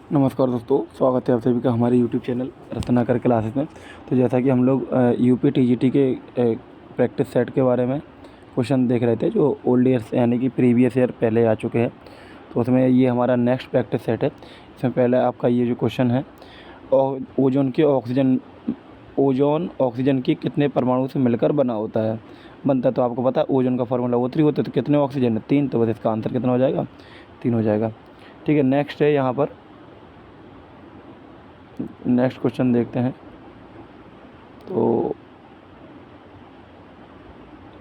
नमस्कार दोस्तों, स्वागत है आप सभी का हमारे यूट्यूब चैनल रत्नाकर क्लासेस में। तो जैसा कि हम लोग यूपी टीजीटी के प्रैक्टिस सेट के बारे में क्वेश्चन देख रहे थे, जो ओल्ड ईयर्स यानी कि प्रीवियस ईयर पहले आ चुके हैं। तो उसमें ये हमारा नेक्स्ट प्रैक्टिस सेट है। इसमें पहले आपका ये जो क्वेश्चन है, ओजोन ऑक्सीजन की कितने परमाणु से मिलकर बनता है। तो आपको पता है ओजोन का फार्मूला O3 होता है। तो कितने ऑक्सीजन है? 3। तो बस इसका आंसर कितना हो जाएगा? 3 हो जाएगा। ठीक है, नेक्स्ट है यहाँ पर, नेक्स्ट क्वेश्चन देखते हैं। तो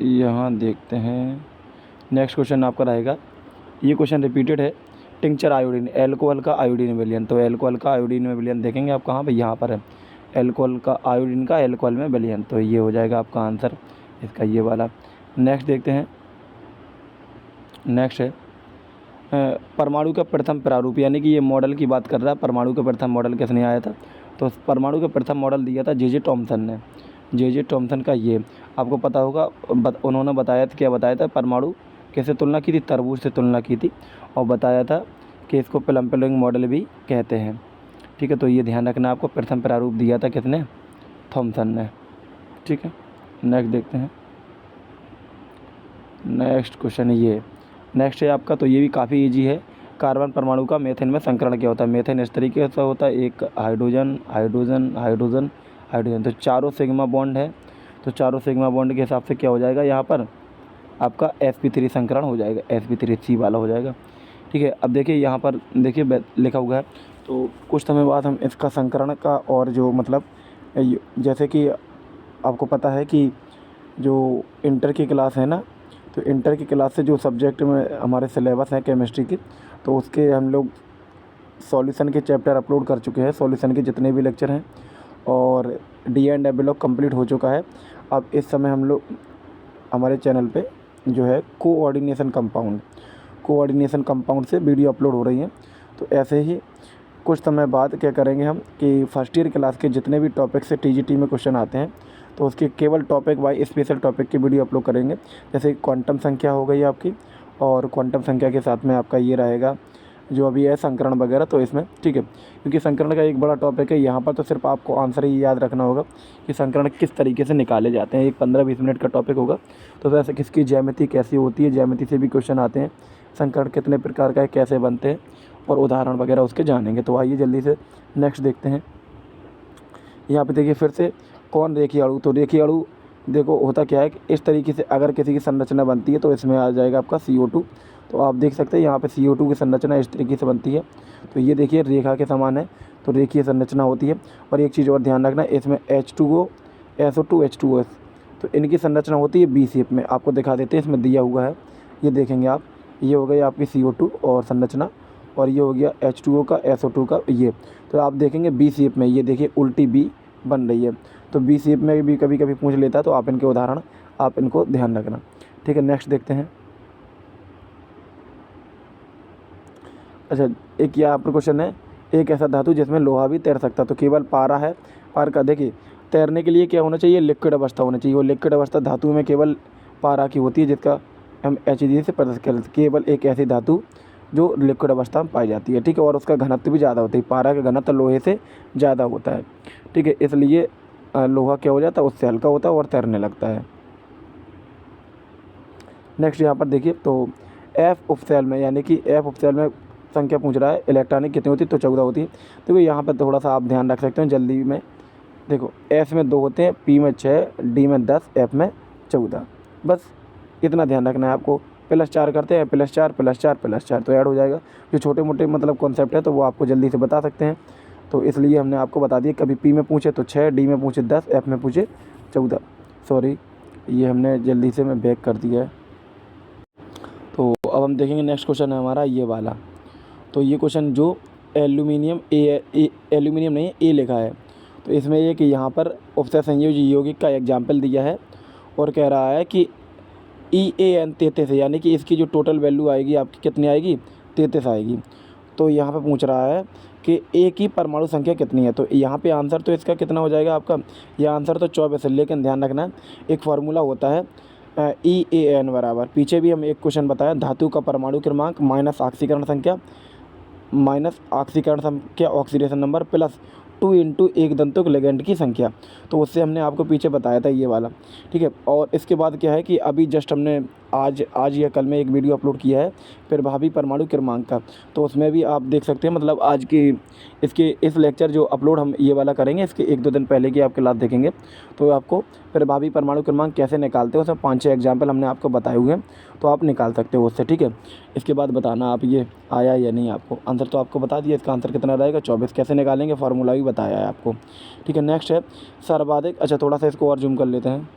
यहाँ देखते हैं, नेक्स्ट क्वेश्चन आपका रहेगा, ये क्वेश्चन रिपीटेड है। टिंचर आयोडीन, एल्कोहल का आयोडीन विलयन। तो एल्कोहल का आयोडीन में विलयन देखेंगे आप कहाँ पे? यहाँ पर है, एल्कोहल का आयोडीन का एल्कोहल में विलयन। तो ये हो जाएगा आपका आंसर इसका ये वाला। नेक्स्ट देखते हैं, नेक्स्ट है परमाणु का प्रथम प्रारूप, यानी कि ये मॉडल की बात कर रहा है। परमाणु का प्रथम मॉडल किसने आया था? तो परमाणु का प्रथम मॉडल दिया था जे टॉमसन ने। जे टॉमसन का ये आपको पता होगा, उन्होंने बताया था, क्या बताया था? परमाणु कैसे तुलना की थी? तरबूज से तुलना की थी, और बताया था कि इसको प्लम्पलिंग मॉडल भी कहते हैं। ठीक है, तो ये ध्यान रखना आपको। प्रथम प्रारूप दिया था किसने? थॉमसन ने। ठीक है, नेक्स्ट देखते हैं। नेक्स्ट क्वेश्चन ये नेक्स्ट है आपका, तो ये भी काफ़ी इजी है। कार्बन परमाणु का मीथेन में संकरण क्या होता है? मीथेन इस तरीके से होता है, एक हाइड्रोजन हाइड्रोजन हाइड्रोजन हाइड्रोजन, तो चारों सिग्मा बॉन्ड है। तो चारों सिग्मा बॉन्ड के हिसाब से क्या हो जाएगा? यहाँ पर आपका sp3 संकरण हो जाएगा, sp3C वाला हो जाएगा। ठीक है, अब देखिए यहाँ पर देखिए लिखा हुआ है। तो कुछ समय बाद हम इसका संकरण का, और जो मतलब जैसे कि आपको पता है कि जो इंटर की क्लास है ना, तो इंटर की क्लास से जो सब्जेक्ट में हमारे सिलेबस है केमिस्ट्री की, तो उसके हम लोग सॉल्यूशन के चैप्टर अपलोड कर चुके हैं। सॉल्यूशन के जितने भी लेक्चर हैं, और D and F block complete हो चुका है। अब इस समय हम लोग हमारे चैनल पे जो है कोऑर्डिनेशन कंपाउंड से वीडियो अपलोड हो रही हैं। तो ऐसे ही कुछ समय बाद क्या करेंगे हम कि फर्स्ट ईयर क्लास के जितने भी टॉपिक से टीजीटी में क्वेश्चन आते हैं, तो उसके केवल टॉपिक वाइज स्पेशल टॉपिक की वीडियो अपलोड करेंगे। जैसे क्वांटम संख्या हो गई आपकी, और क्वांटम संख्या के साथ में आपका ये रहेगा जो अभी है संकरण वगैरह। तो इसमें ठीक है, क्योंकि संकरण का एक बड़ा टॉपिक है। यहाँ पर तो सिर्फ आपको आंसर ही याद रखना होगा कि संकरण किस तरीके से निकाले जाते हैं। एक 15-20 मिनट का टॉपिक होगा। तो वैसे किसकी ज्यामिति कैसी होती है, ज्यामिति से भी क्वेश्चन आते हैं। संकरण कितने प्रकार का है, कैसे बनते हैं, और उदाहरण वगैरह उसके जानेंगे। तो आइए जल्दी से नेक्स्ट देखते हैं। यहाँ पे देखिए फिर से कौन रेखीय अणु। तो रेखीय अणु देखो होता क्या है कि इस तरीके से अगर किसी की संरचना बनती है, तो इसमें आ जाएगा आपका CO2। तो आप देख सकते हैं यहाँ पे CO2 की संरचना इस तरीके से बनती है। तो ये देखिए रेखा के समान है, तो रेखीय संरचना होती है। और एक चीज़ और ध्यान रखना, इसमें H2O SO2 H2S, तो इनकी संरचना होती है B शेप में। आपको दिखा देते हैं, इसमें दिया हुआ है, ये देखेंगे आप। ये हो गई आपकी CO2 और संरचना, और ये हो गया H2O का SO2 का ये। तो आप देखेंगे B शेप में, ये देखिए उल्टी B बन रही है। तो B शेप में भी कभी कभी पूछ लेता है, तो आप इनके उदाहरण आप इनको ध्यान रखना। ठीक है, नेक्स्ट देखते हैं। अच्छा, एक यहाँ पर क्वेश्चन है, एक ऐसा धातु जिसमें लोहा भी तैर सकता। तो केवल पारा है। पार का देखिए, तैरने के लिए क्या होना चाहिए? लिक्विड अवस्था होना चाहिए। वो लिक्विड अवस्था धातु में केवल पारा की होती है, जिसका हम HG से प्रदर्शित करते हैं। केवल एक ऐसी धातु जो लिक्विड अवस्था में पाई जाती है। ठीक है, और उसका घनत्व भी ज़्यादा होता है। पारा का घनत्व लोहे से ज़्यादा होता है। ठीक है, इसलिए लोहा क्या हो जाता है? उससे हल्का होता है और तैरने लगता है। नेक्स्ट यहाँ पर देखिए, तो F उपसेल में, यानी कि F उपसेल में संख्या पूछ रहा है इलेक्ट्रॉनिक कितनी होती है? तो 14 होती है। देखो यहाँ पर थोड़ा सा आप ध्यान रख सकते हैं जल्दी में। देखो S में 2 होते हैं, P में 6, D में 10, F में 14। बस इतना ध्यान रखना है आपको। +4 करते हैं, +4 +4 +4, तो ऐड हो जाएगा। जो छोटे मोटे मतलब कॉन्सेप्ट है, तो वो आपको जल्दी से बता सकते हैं। तो इसलिए हमने आपको बता दिया। कभी P में पूछे तो 6, D में पूछे 10, F में पूछे 14। सॉरी, ये हमने जल्दी से मैं बैक कर दिया है। तो अब हम देखेंगे नेक्स्ट क्वेश्चन है हमारा ये वाला। तो ये क्वेश्चन जो एल्यूमिनियम एल्यूमिनियम नहीं है, ए लिखा है। तो इसमें ये कि यहाँ पर उपसय संयोजी यौगिक का एग्जाम्पल दिया है, और कह रहा है कि EAN 33 है, यानी कि इसकी जो टोटल वैल्यू आएगी आपकी कितनी आएगी? 33 आएगी। तो यहाँ पे पूछ रहा है कि ए की परमाणु संख्या कितनी है। तो यहाँ पे आंसर तो इसका कितना हो जाएगा आपका? यह आंसर तो 24 है। लेकिन ध्यान रखना, एक फार्मूला होता है EAN बराबर, पीछे भी हम एक क्वेश्चन बताया, धातु का परमाणु क्रमांक माइनस ऑक्सीकरण संख्या माइनस ऑक्सीकरण संख्या ऑक्सीडेशन नंबर प्लस 2 इंटू एक दंतुक लिगेंड की संख्या। तो उससे हमने आपको पीछे बताया था ये वाला, ठीक है। और इसके बाद क्या है कि अभी जस्ट हमने आज या कल में एक वीडियो अपलोड किया है प्रभावी परमाणु क्रमांक का, तो उसमें भी आप देख सकते हैं, मतलब आज की इस लेक्चर जो अपलोड हम ये वाला करेंगे इसके 1-2 दिन पहले की आप क्लास देखेंगे तो आपको प्रभावी परमाणु क्रमांक कैसे निकालते हो उसमें 5-6 एग्जाम्पल हमने आपको बताए हुए हैं, तो आप निकाल सकते हो उससे, ठीक है। इसके बाद बताना आप ये आया या नहीं आपको। आंसर तो आपको बता दिया, इसका आंसर कितना रहेगा 24। कैसे निकालेंगे फार्मूला भी बताया है आपको, ठीक है। नेक्स्ट है सर्वाधिक, अच्छा थोड़ा सा इसको और जूम कर लेते हैं।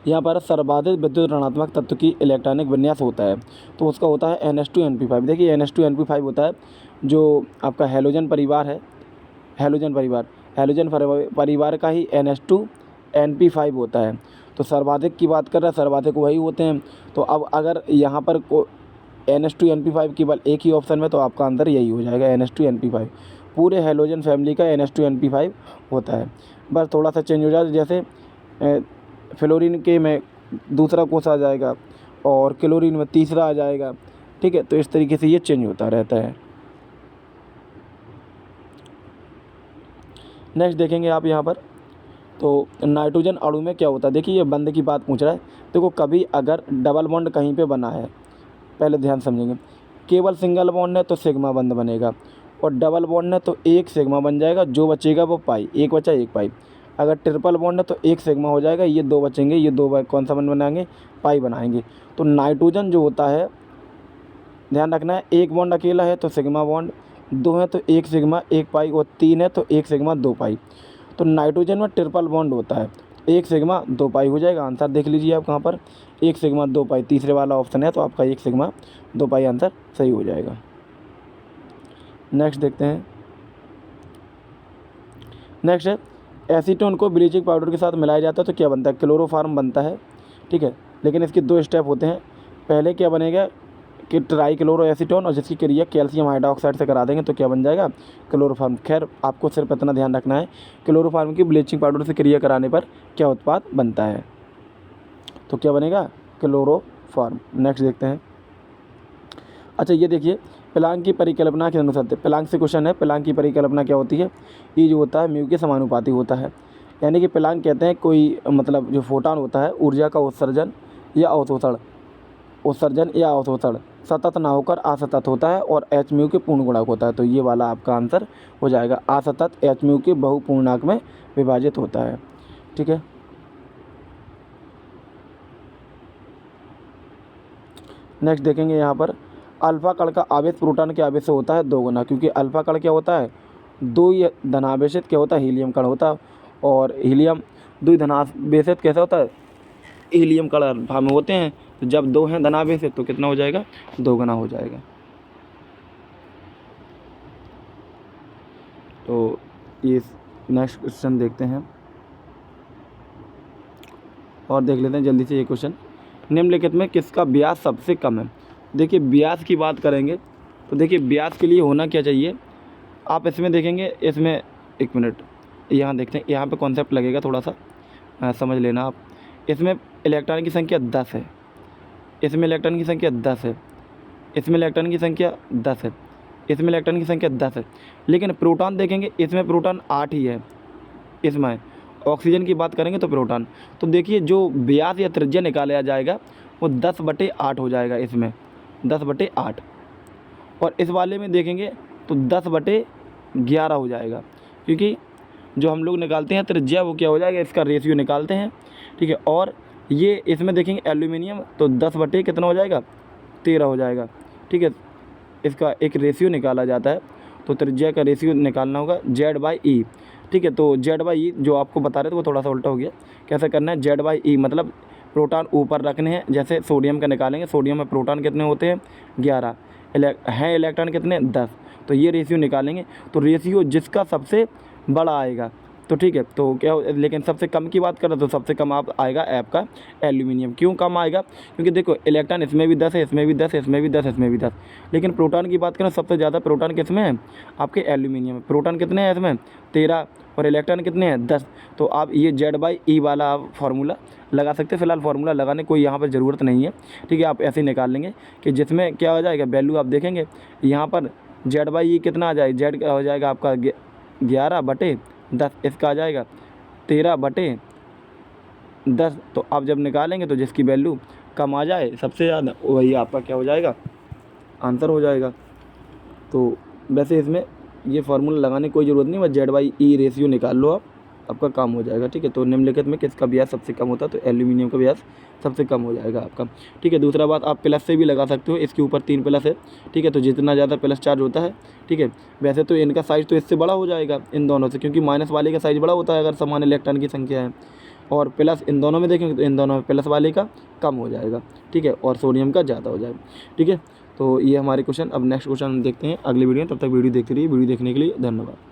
यहाँ पर सर्वाधिक विद्युत ऋणात्मक तत्व की इलेक्ट्रॉनिक विन्यास होता है, तो उसका होता है NH2NP5। देखिए NH2NP5 होता है जो आपका हैलोजन परिवार है, हैलोजन परिवार का ही NH2NP5 होता है। तो सर्वाधिक की बात कर रहे हैं, सर्वाधिक वही होते हैं। तो अब अगर यहाँ पर NH2NP5 केवल एक ही ऑप्शन में, तो आपका आंसर यही हो जाएगा NH2NP5। पूरे हैलोजन फैमिली का NH2NP5 होता है, बस थोड़ा सा चेंज हो जाता है, जैसे फ्लोरीन के में दूसरा कोष आ जाएगा और क्लोरीन में तीसरा आ जाएगा, ठीक है। तो इस तरीके से ये चेंज होता रहता है। नेक्स्ट देखेंगे आप यहाँ पर, तो नाइट्रोजन अणु में क्या होता है। देखिए ये बंद की बात पूछ रहा है। देखो कभी अगर डबल बॉन्ड कहीं पे बना है, पहले ध्यान समझेंगे, केवल सिंगल बॉन्ड है तो सिग्मा बंद बनेगा, और डबल बॉन्ड है तो एक सिग्मा बन जाएगा, जो बचेगा वो पाई, एक बचा एक पाई। अगर ट्रिपल बॉन्ड है तो एक सिग्मा हो जाएगा, ये दो बचेंगे, ये दो कौन सा बंद बनाएंगे, पाई बनाएंगे। तो नाइट्रोजन जो होता है ध्यान रखना है, एक बॉन्ड अकेला है तो सिग्मा बॉन्ड, दो है तो एक सिग्मा एक पाई, और तीन है तो एक सिग्मा दो पाई। तो नाइट्रोजन में ट्रिपल बॉन्ड होता है, एक सिग्मा दो पाई हो जाएगा। आंसर देख लीजिए आप कहाँ पर, एक सिग्मा दो पाई तीसरे वाला ऑप्शन है, तो आपका एक सिग्मा दो पाई आंसर सही हो जाएगा। नेक्स्ट देखते हैं। नेक्स्ट है एसीटोन को ब्लीचिंग पाउडर के साथ मिलाया जाता है तो क्या बनता है, क्लोरोफॉर्म बनता है, ठीक है। लेकिन इसके दो स्टेप होते हैं। पहले क्या बनेगा कि ट्राई क्लोरो एसीटोन, और जिसकी क्रिया कैल्शियम हाइड्रोक्साइड से करा देंगे तो क्या बन जाएगा, क्लोरोफॉर्म। खैर आपको सिर्फ इतना ध्यान रखना है, क्लोरोफॉर्म की ब्लीचिंग पाउडर से क्रिया कराने पर क्या उत्पाद बनता है, तो क्या बनेगा, क्लोरोफॉर्म। नेक्स्ट देखते हैं। अच्छा ये देखिए प्लांक की परिकल्पना के अनुसार, प्लांक से क्वेश्चन है, प्लांक की परिकल्पना क्या होती है, ये जो होता है म्यू के समानुपाती होता है। यानी कि प्लांक कहते हैं कोई मतलब जो फोटॉन होता है ऊर्जा का उत्सर्जन या अवशोषण सतत ना होकर असतत होता है, और एच म्यू के पूर्ण गुणक होता है। तो ये वाला आपका आंसर हो जाएगा, असतत एच म्यू के बहुपूर्णांक में विभाजित होता है, ठीक है। नेक्स्ट देखेंगे यहाँ पर, अल्फा कण का आवेश प्रोटॉन के आवेश से होता है 2 गुना, क्योंकि अल्फा कण क्या होता है, दो धनावेशित क्या होता है, हीलियम कण होता है, और हीलियम द्विधनावेशित कैसा होता है, हीलियम कण अल्फा में होते हैं। तो जब दो हैं धनावेशित तो कितना हो जाएगा, 2 गुना हो जाएगा। तो ये नेक्स्ट क्वेश्चन देखते हैं और देख लेते हैं जल्दी से ये क्वेश्चन। निम्नलिखित में किसका व्यास सबसे कम है। देखिए व्यास की बात करेंगे तो देखिए व्यास के लिए होना क्या चाहिए, आप इसमें देखेंगे, इसमें एक मिनट यहाँ देखते हैं, यहाँ पे कॉन्सेप्ट लगेगा थोड़ा सा समझ लेना आप। इसमें इलेक्ट्रॉन की संख्या 10 है, इसमें इलेक्ट्रॉन की संख्या 10 है, इसमें इलेक्ट्रॉन की संख्या 10 है, इसमें इलेक्ट्रॉन की संख्या 10 है, लेकिन प्रोटॉन देखेंगे इसमें प्रोटॉन 8 ही है। इसमें ऑक्सीजन की बात करेंगे तो प्रोटॉन, तो देखिए जो व्यास या त्रिज्या निकाला जाएगा वो 10/8 हो जाएगा, इसमें 10/8, और इस वाले में देखेंगे तो 10/11 हो जाएगा, क्योंकि जो हम लोग निकालते हैं त्रिज्या वो क्या हो जाएगा, इसका रेशियो निकालते हैं, ठीक है। और ये इसमें देखेंगे एल्यूमिनियम तो 10/ कितना हो जाएगा, 13 हो जाएगा, ठीक है। इसका एक रेशियो निकाला जाता है, तो त्रिज्या का रेशियो निकालना होगा Z/E, ठीक है। तो Z/E जो आपको बता रहे थे वो थोड़ा सा उल्टा हो गया, कैसे करना है, Z/E मतलब प्रोटॉन ऊपर रखने हैं, जैसे सोडियम का निकालेंगे, सोडियम में प्रोटॉन कितने होते हैं 11 हैं, इलेक्ट्रॉन कितने 10, तो ये रेशियो निकालेंगे। तो रेशियो जिसका सबसे बड़ा आएगा तो ठीक है, तो क्या लेकिन सबसे कम की बात करें तो सबसे कम आप आएगा आपका एल्यूमिनियम। क्यों कम आएगा? क्योंकि देखो इलेक्ट्रॉन इसमें भी 10 है, इसमें भी 10 है, इसमें भी 10, इसमें भी 10, लेकिन प्रोटॉन की बात करें सबसे ज़्यादा प्रोटॉन किसमें है? आपके एल्यूमिनियम में। प्रोटॉन कितने हैं इसमें? 13, और इलेक्ट्रॉन कितने हैं? 10। तो आप ये Z/E वाला आप फार्मूला लगा सकते हैं। फिलहाल फार्मूला लगाने कोई यहाँ पर ज़रूरत नहीं है, ठीक है। आप ऐसे ही निकाल लेंगे कि जिसमें क्या हो जाएगा, वैल्यू आप देखेंगे यहाँ पर Z/E कितना आ जाए, Z का हो जाएगा आपका 11/10, इसका आ जाएगा 13/10। तो आप जब निकालेंगे तो जिसकी वैल्यू कम आ जाए सबसे ज़्यादा, वही आपका क्या हो जाएगा, आंसर हो जाएगा। तो वैसे इसमें ये फार्मूला लगाने की कोई ज़रूरत नहीं, बस Z/E रेशियो निकाल लो आपका काम हो जाएगा, ठीक है। तो निम्नलिखित में किसका ब्याज सबसे कम होता है? तो एल्यूमिनियम का ब्याज सबसे कम हो जाएगा आपका, ठीक है। दूसरा बात, आप प्लस से भी लगा सकते हो, इसके ऊपर 3 प्लस है, ठीक है। तो जितना ज़्यादा प्लस चार्ज होता है, ठीक है, वैसे तो इनका साइज़ तो इससे बड़ा हो जाएगा इन दोनों से, क्योंकि माइनस वाले का साइज़ बड़ा होता है अगर समान इलेक्ट्रॉन की संख्या है, और प्लस इन दोनों में देखेंगे तो इन दोनों में प्लस वाले का कम हो जाएगा, ठीक है, और सोडियम का ज़्यादा हो जाएगा, ठीक है। तो ये हमारे क्वेश्चन। अब नेक्स्ट क्वेश्चन हम देखते हैं अगली वीडियो में। तब तक वीडियो देखते रहिए। वीडियो देखने के लिए धन्यवाद।